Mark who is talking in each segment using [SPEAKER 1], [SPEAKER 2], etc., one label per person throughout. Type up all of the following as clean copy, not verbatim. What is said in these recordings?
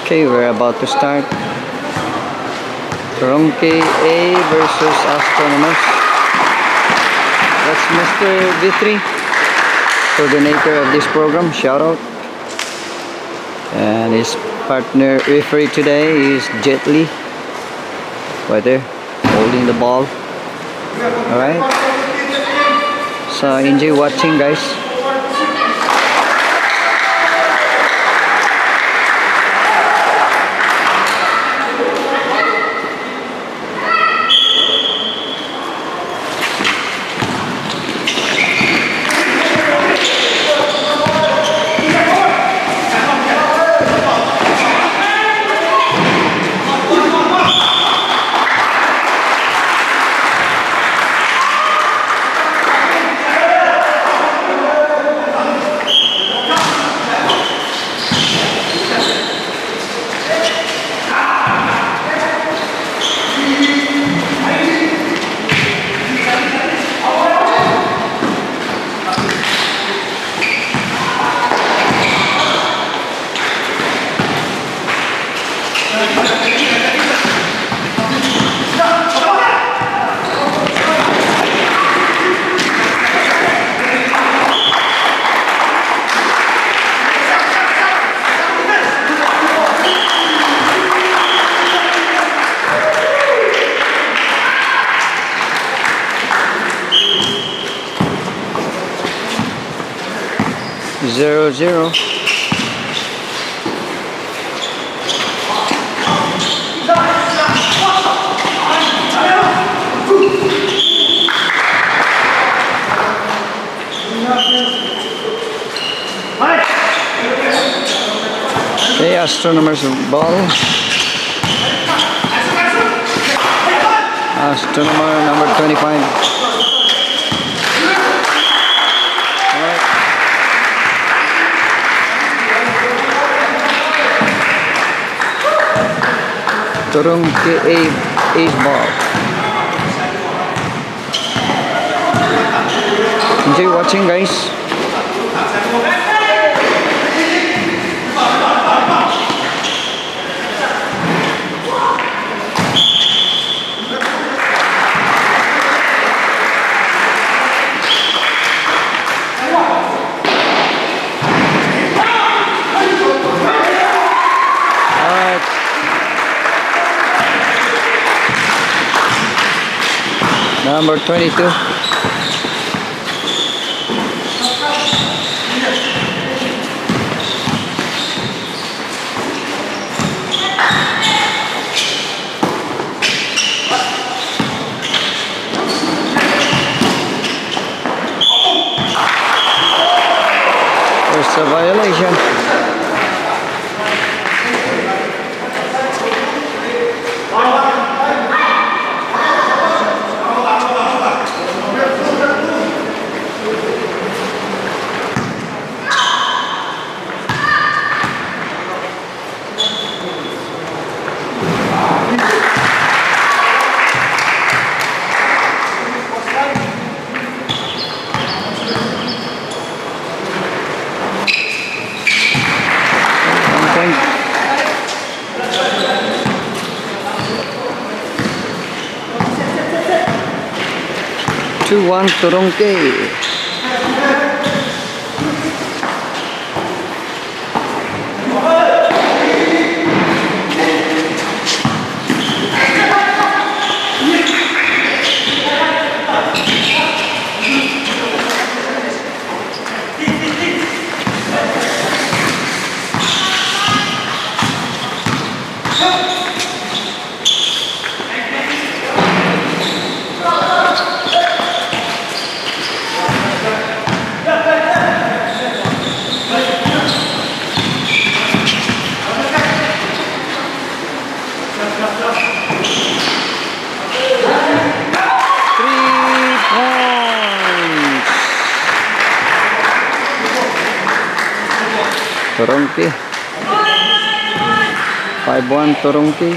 [SPEAKER 1] Okay, we're about to start. Toronke A versus Astronomers. That's Mr. Vitri, coordinator of this program. Shout out. And his partner referee today is Jet Li. Right there, holding the ball. Alright. So enjoy watching, guys. Zero, zero. Okay, Astronomers ball. Astronomer number 25. Toronke A's ball. Enjoy watching, guys. Number 22. There's a violation. Two one Toronke. Toronke 5-1 Toronke.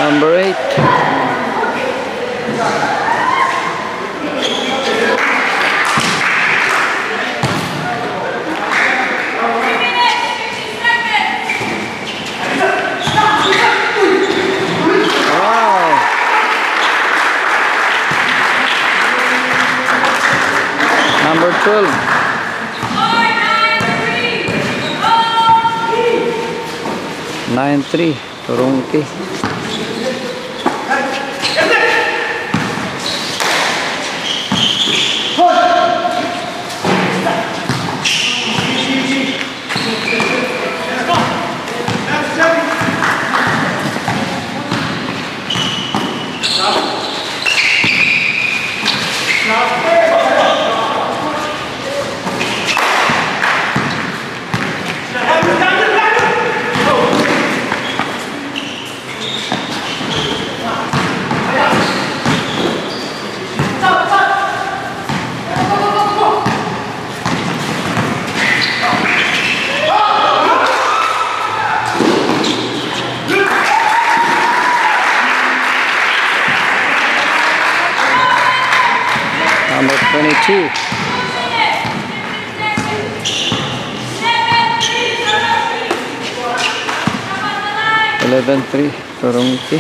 [SPEAKER 1] Number 8. Wow. Number 12. 9-3, Turungki. Number 22. 11-3, Turungki.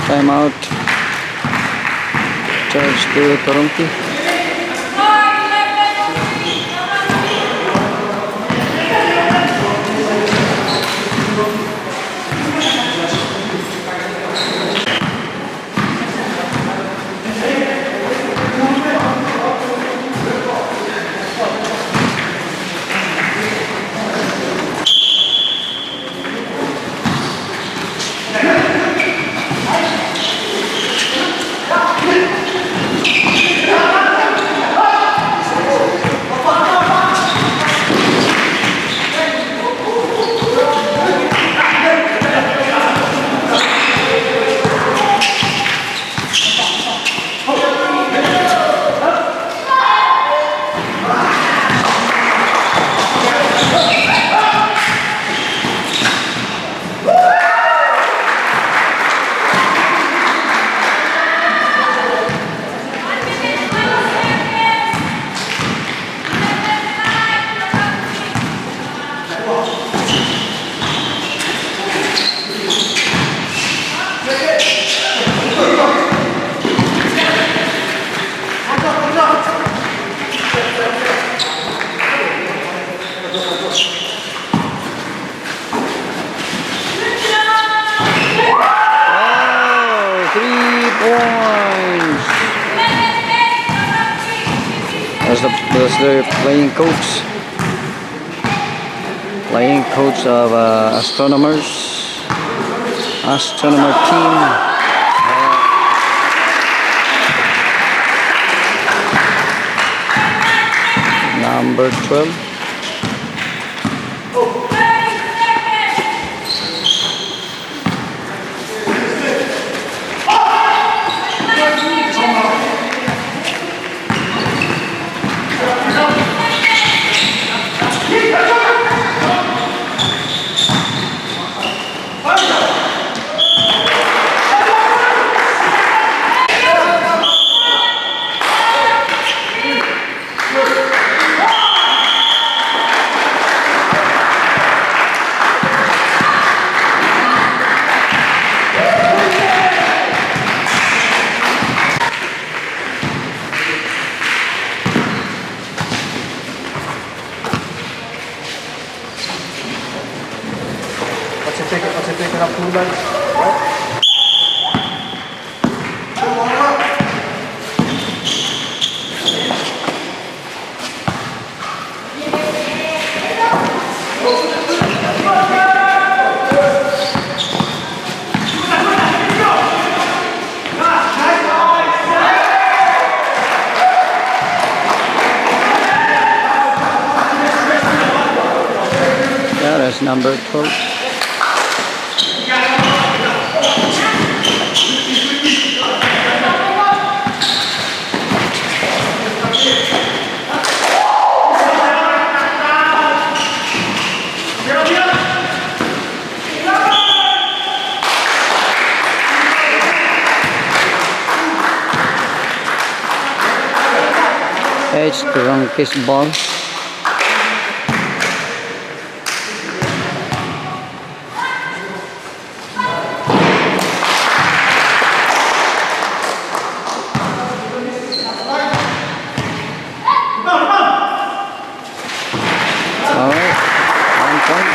[SPEAKER 1] Time out. Charge to Turungki. Oh, 3 points. That's the playing coach. Playing coach of astronomer team. Number 12.
[SPEAKER 2] Pacific up to lunch, right?
[SPEAKER 1] is number 12. It's Kroenke's ball. Alright, 1 point.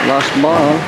[SPEAKER 1] Last ball.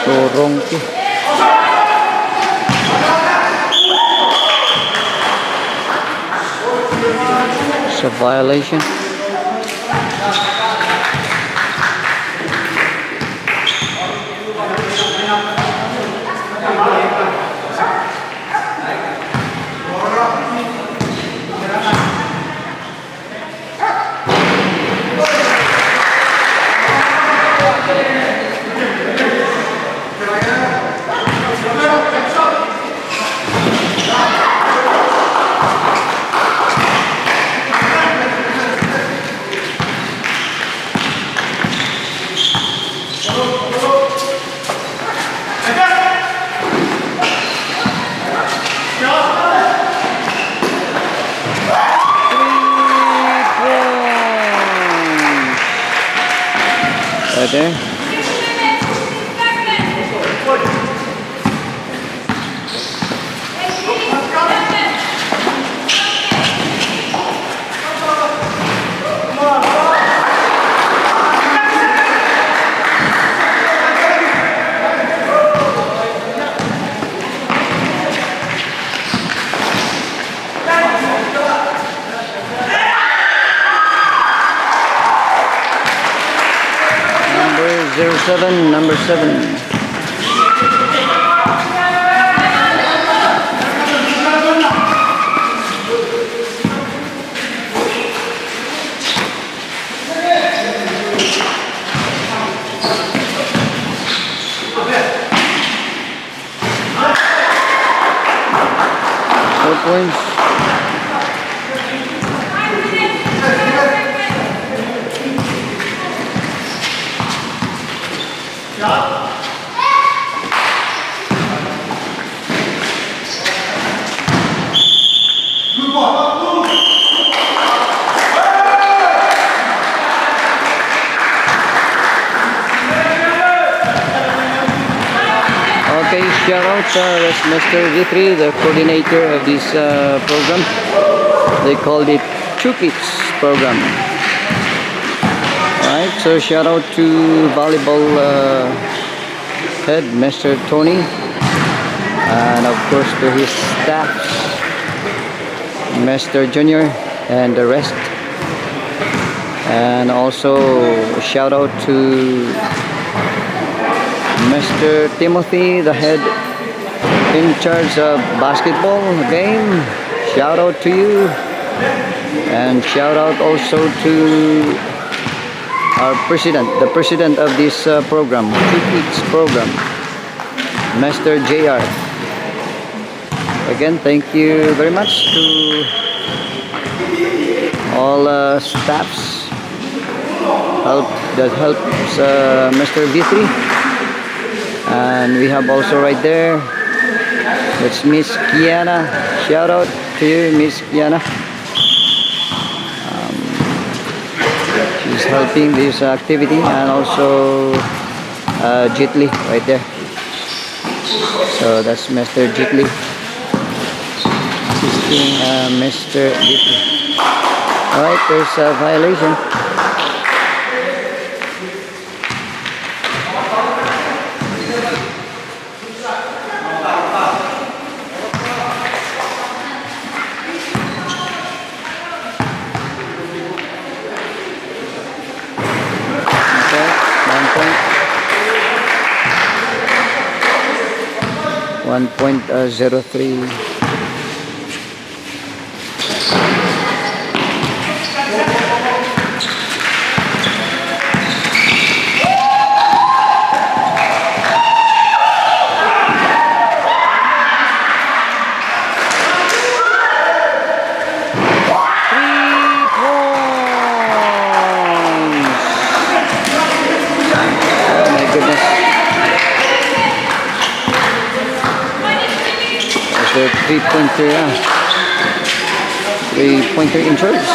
[SPEAKER 1] Kroenke. It's a violation. Right there. Number 7. 4 points. Okay, shout out, that's Mr. Guthrie, the coordinator of this program. They called it Two Kids program. Alright, so shout out to volleyball head, Mr. Tony, and of course to his staffs, Mr. Junior and the rest. And also shout out to Mr. Timothy, the head in charge of basketball game. Shout out to you. And shout out also to our president, the president of this program, Trip Eats program, Master JR. Again, thank you very much to all staffs that helps Mr. V3. And we have also right there, that's Miss Kiana. Shout out to you, Miss Kiana. She's helping this activity, and also Jitli right there. So that's Mr. Jitli assisting Mr. Jitli. Alright, there's a violation. Okay, 1.03. The 3-pointer, 3-pointer in choice.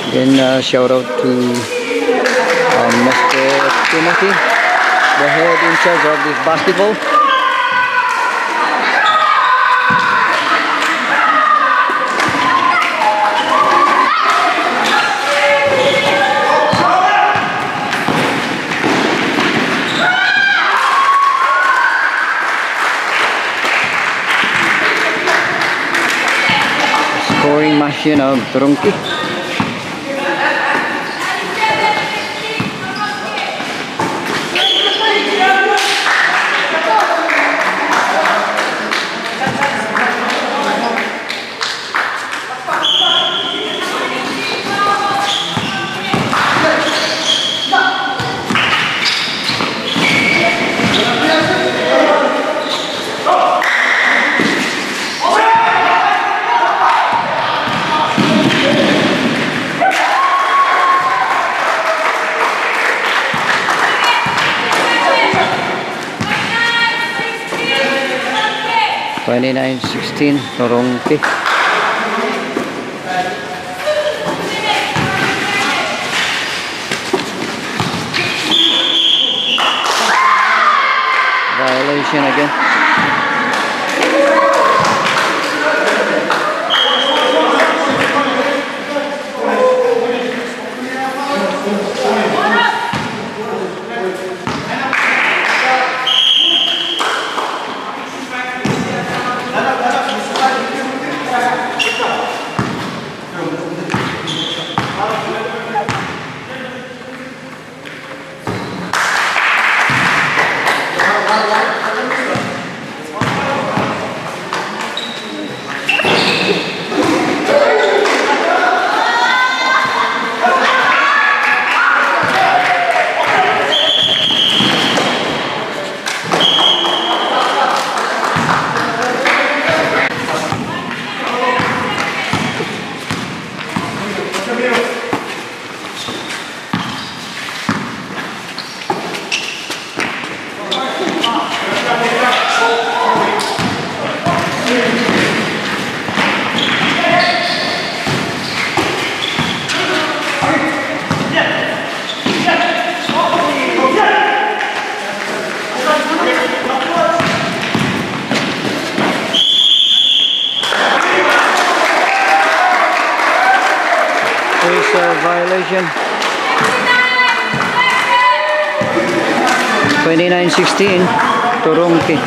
[SPEAKER 1] Again, shout out to Mr. Timothy, the head in charge of this basketball. Scoring machine of Turunki. (29-16) Turunki. Violation again. There's a violation. 29-16, Turungke.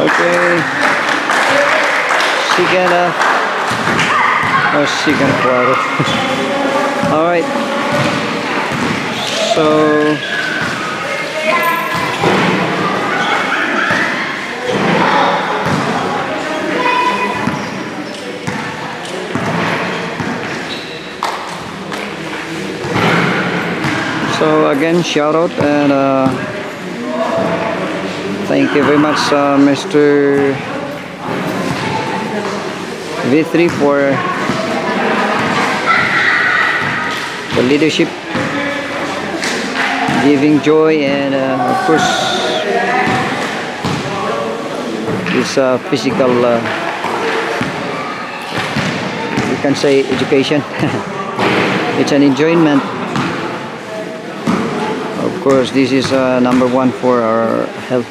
[SPEAKER 1] Okay. Second or second quarter. All right. So again, shout out and thank you very much, Mr. V3 for the leadership, giving joy, and of course this physical, you can say, education. It's an enjoyment. Of course, this is number one for our health.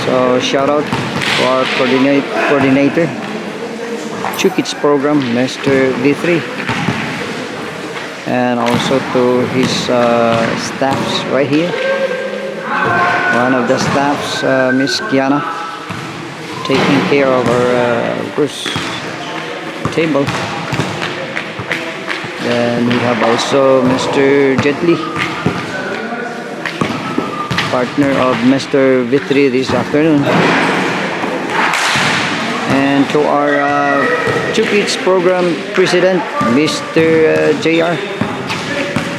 [SPEAKER 1] So shout out to our coordinator, Chukits program, Mr. V3, and also to his staffs right here. One of the staffs, Miss Kiana, taking care of our course table. Then we have also Mr. Jetli, partner of Mr. V3 this afternoon. And to our Chukits program president, Mr. JR,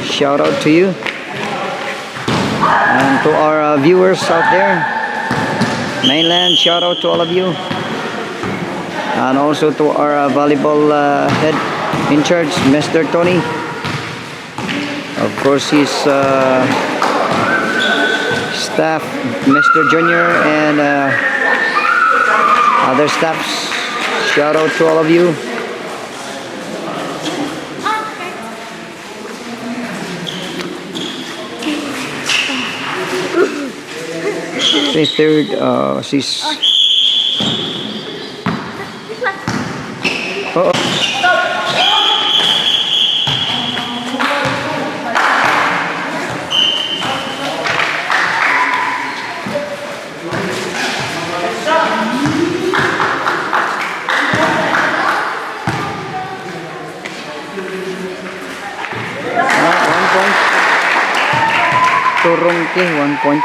[SPEAKER 1] shout out to you. And to our viewers out there, mainland, shout out to all of you. And also to our volleyball head in charge, Mr. Tony. Of course, his staff, Mr. Junior, and other staffs. Shout out to all of you. The third, she's. Uh-oh. Turungke, 1 point.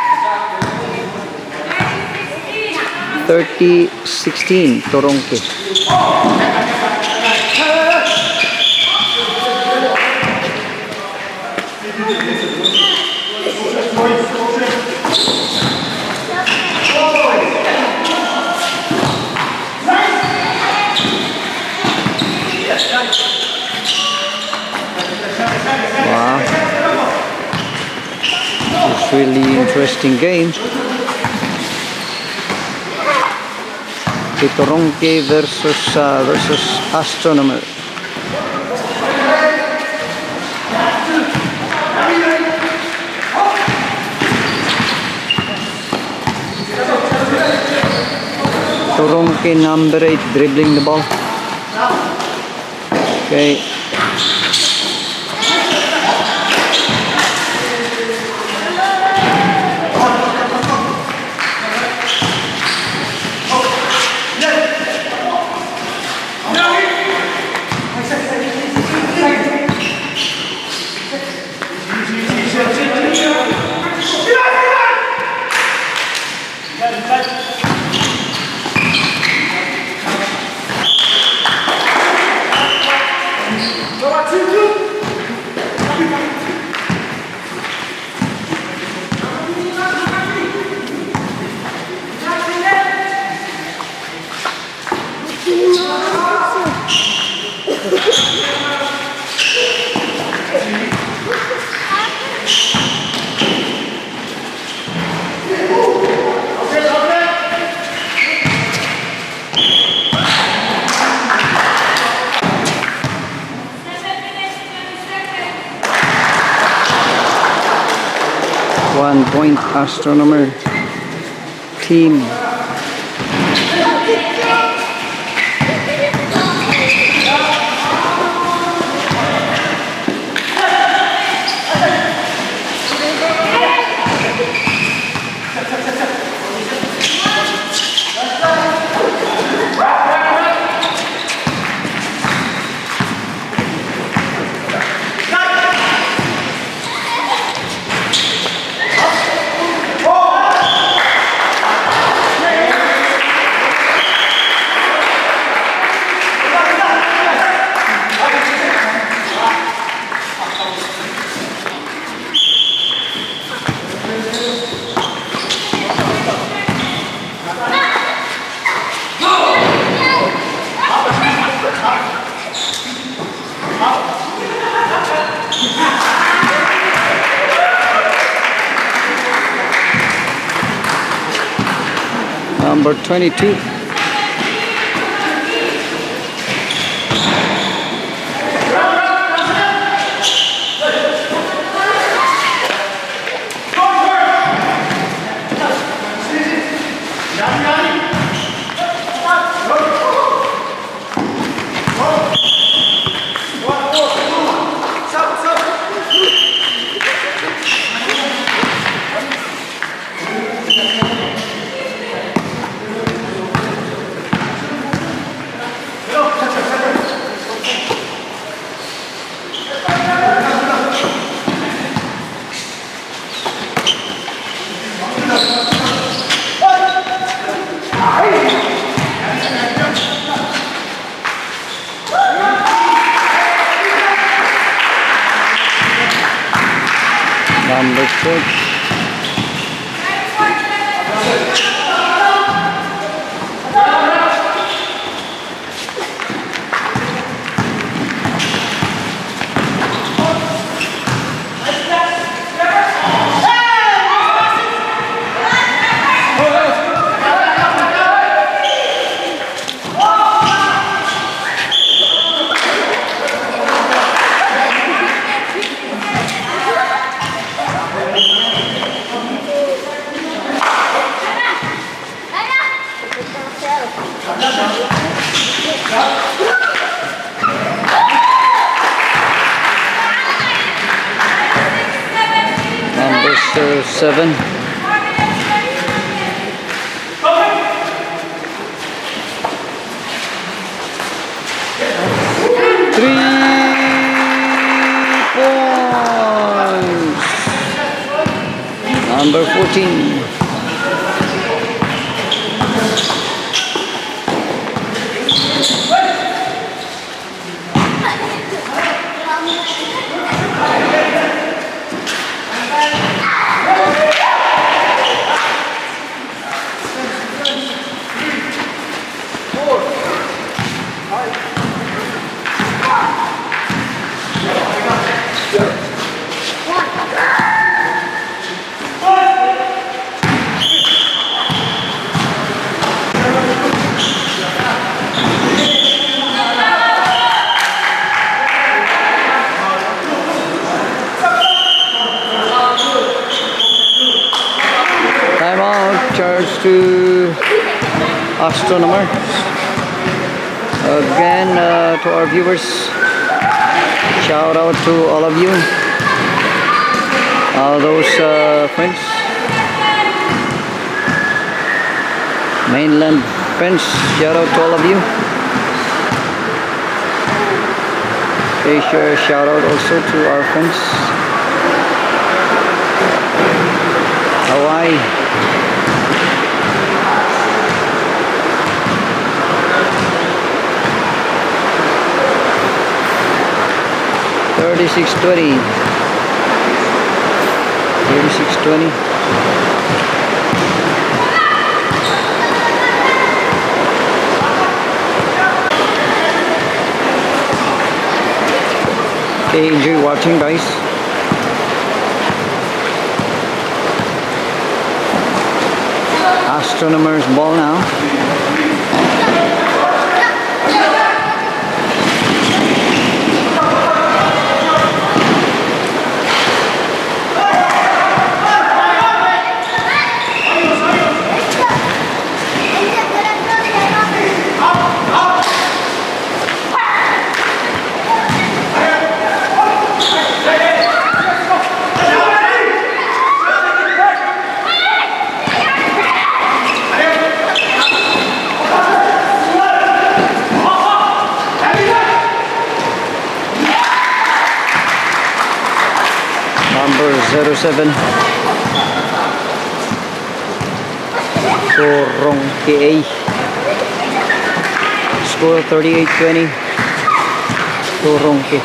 [SPEAKER 1] 30-16, Turungke. Wow. It's really interesting game. Turungke versus Astronomer. Turungke number 8 dribbling the ball. Okay. 1 point astronomer team. Number 22. Number 6. Number 7. Number 14. Time out, charge to astronomer. Again, to our viewers, shout out to all of you, all those friends, mainland friends, shout out to all of you. Asia, shout out also to our friends. Hawaii. $36.20. Okay, enjoy watching, guys. Astronomer's ball now. number 07, Turong PA, score 38-20, Turong PA.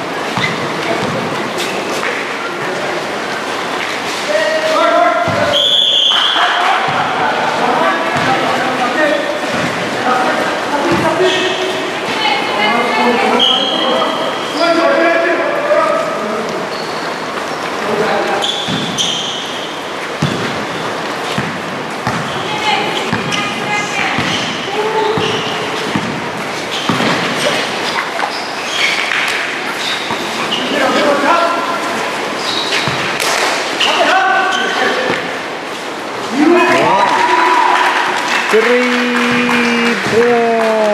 [SPEAKER 1] Three points.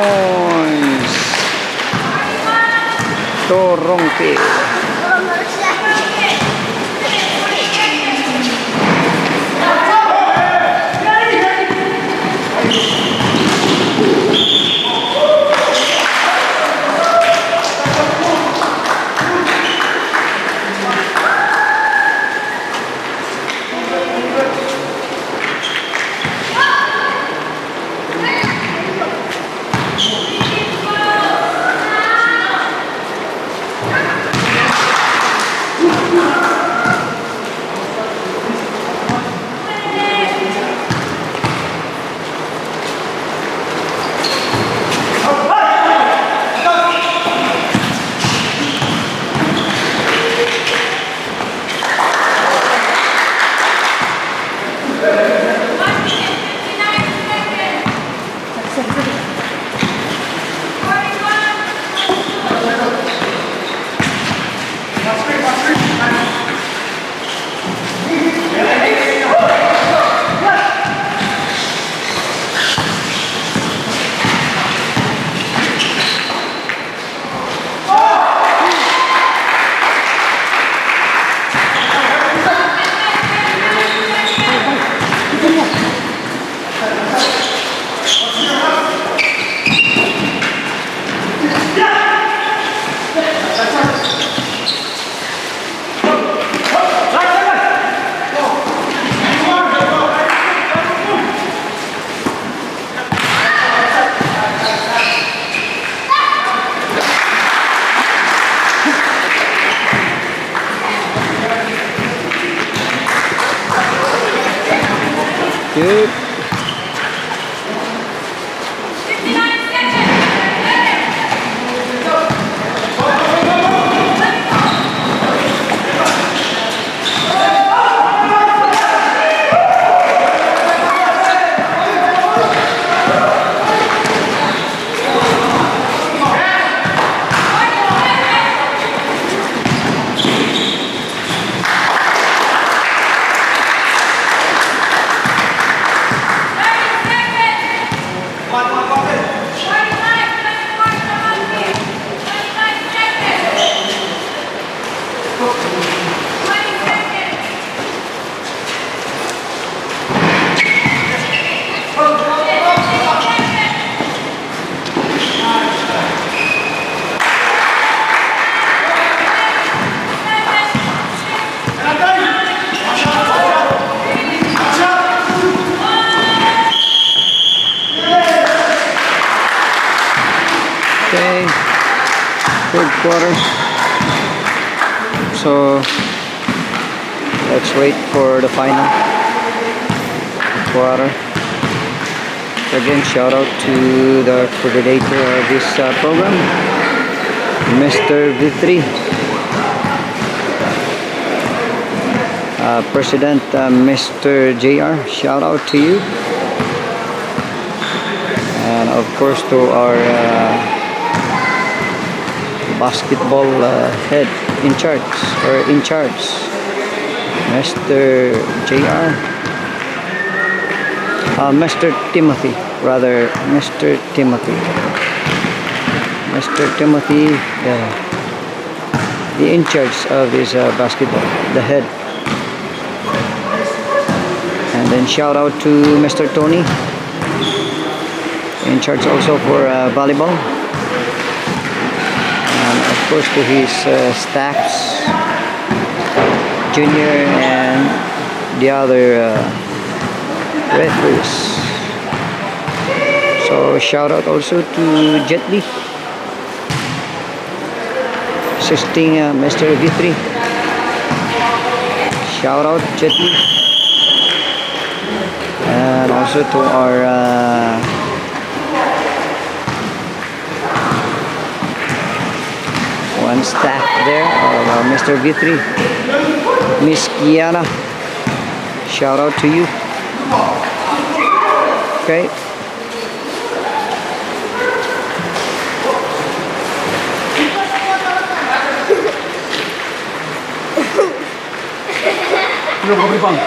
[SPEAKER 1] Turong PA. Good. Okay, third quarter. So let's wait for the final quarter. Again, shout out to the coordinator of this program, Mr. Vitri. President Mr. JR, shout out to you. And of course to our basketball head in charge, Mr. JR, Mr. Timothy, the in charge of this basketball, the head. And then shout out to Mr. Tony, in charge also for volleyball. And of course to his staffs, Junior and the other referees. So shout out also to Jet Li, assisting Mr. V3. Shout out Jet Li. And also to our one staff there of Mr. V3, Miss Kiana. Shout out to you. Okay.
[SPEAKER 2] Ano ba bang?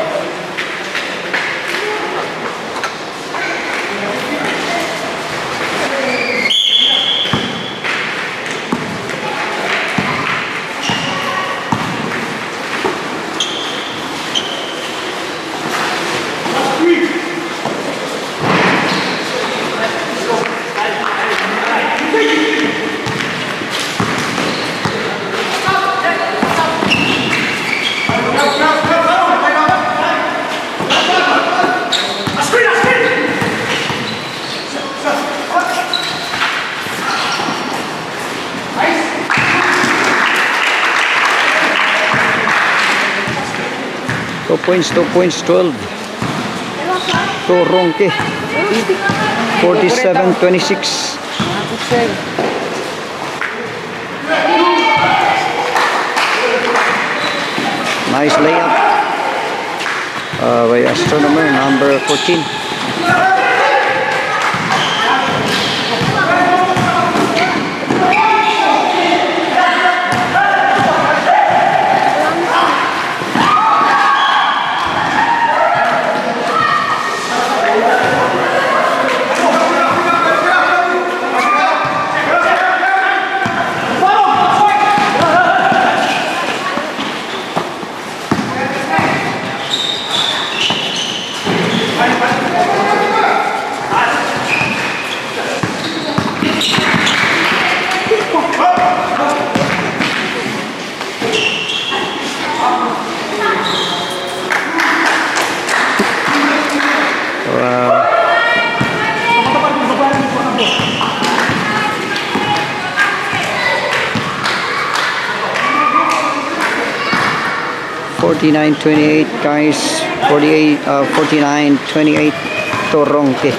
[SPEAKER 1] 2 points, 12. To Ronque. 47-26. Nice layup by astronomer number 14. Wow. $49-28 guys. 49-28 to Ronque.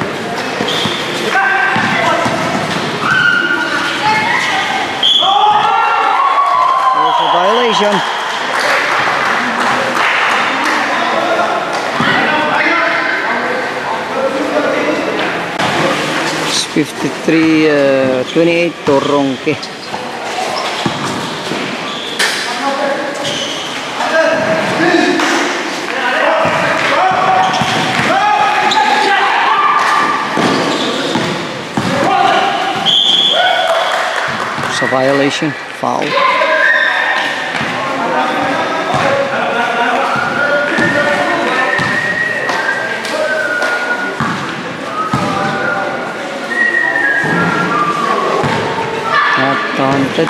[SPEAKER 1] There's a violation. It's 53-28 to Ronque. It's a violation, foul. Not counted.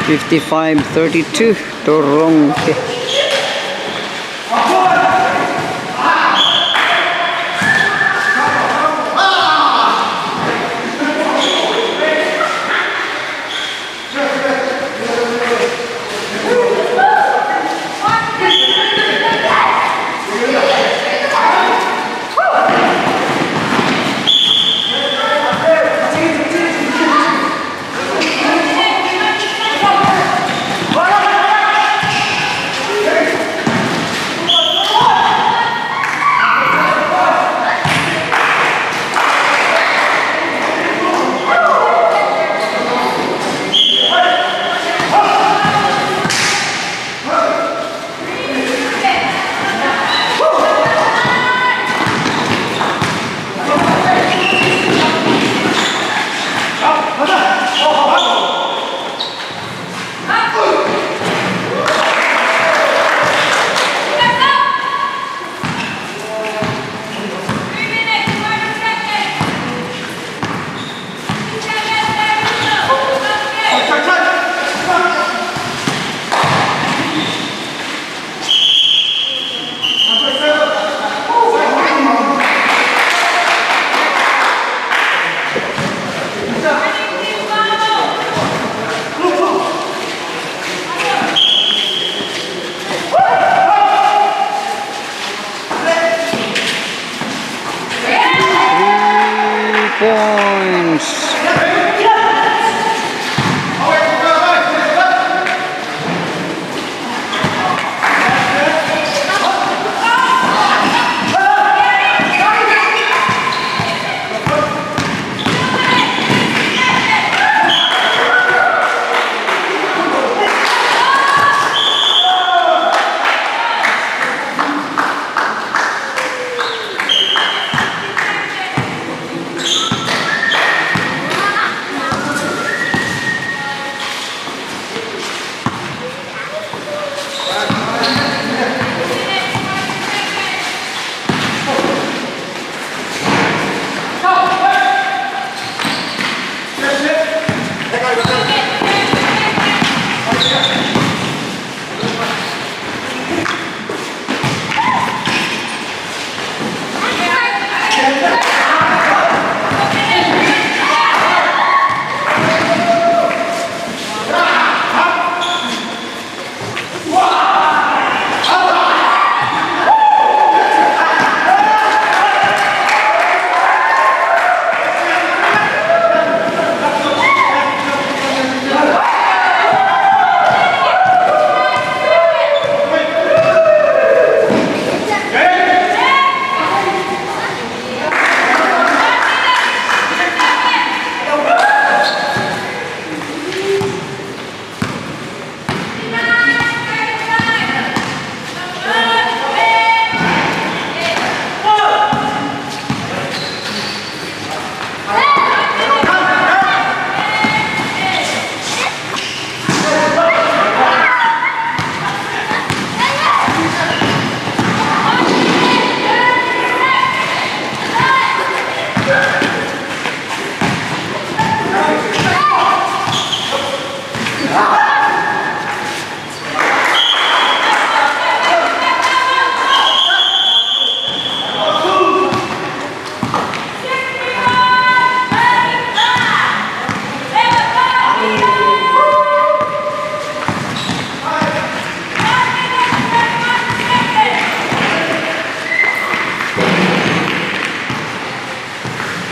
[SPEAKER 1] 55-32 Toronto. Points.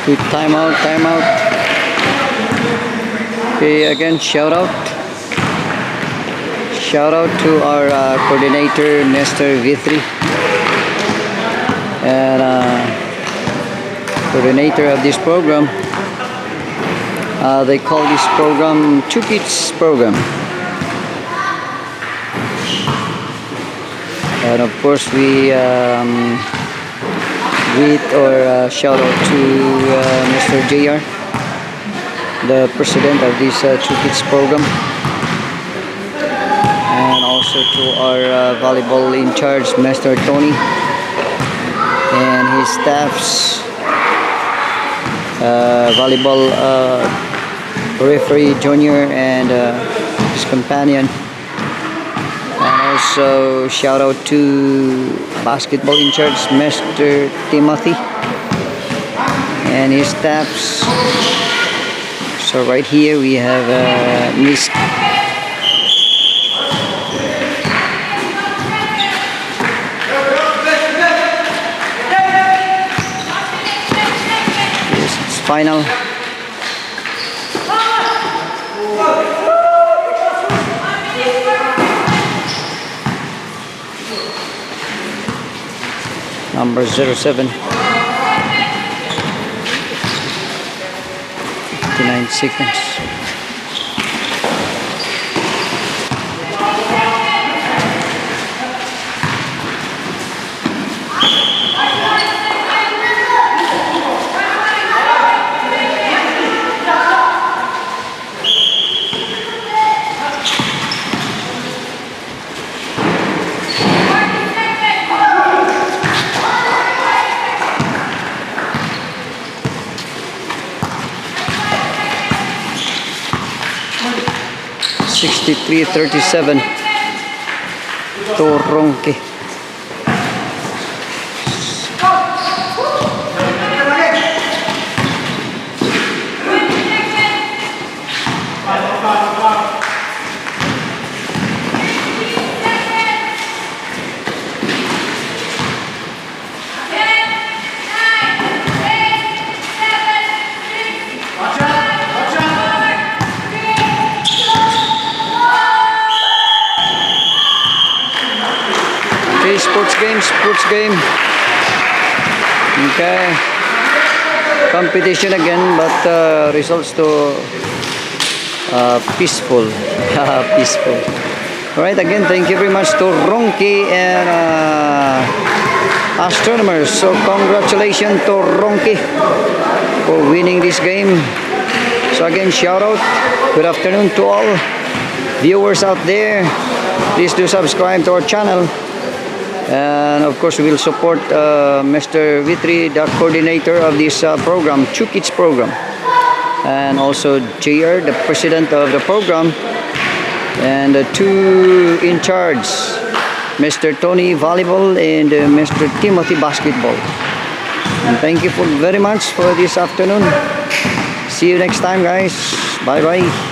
[SPEAKER 1] Good timeout. Okay, again, shout out to our coordinator, Mr. Vitri, and coordinator of this program. They call this program Two Kids program, and of course we greet or shout out to Mr. JR, the president of this Two Kids program, and also to our volleyball in charge, Mr. Tony, and his staffs, volleyball referee junior and companion. And also shout out to basketball in charge, Mr. Timothy and his staffs. So right here we have Miss it's final. Number 07. 59 seconds. $63.37 Toronque. Okay, sports game. Okay. Competition again, but results to peaceful. Peaceful. Alright, again, thank you very much to Ronki and astronomers. So congratulations to Ronki for winning this game. So again, shout out. Good afternoon to all viewers out there. Please do subscribe to our channel. And of course, we will support Mr. Vitri, the coordinator of this program, Chukits program. And also JR, the president of the program. And the two in charge, Mr. Tony Volleyball and Mr. Timothy Basketball. And thank you very much for this afternoon. See you next time, guys. Bye-bye.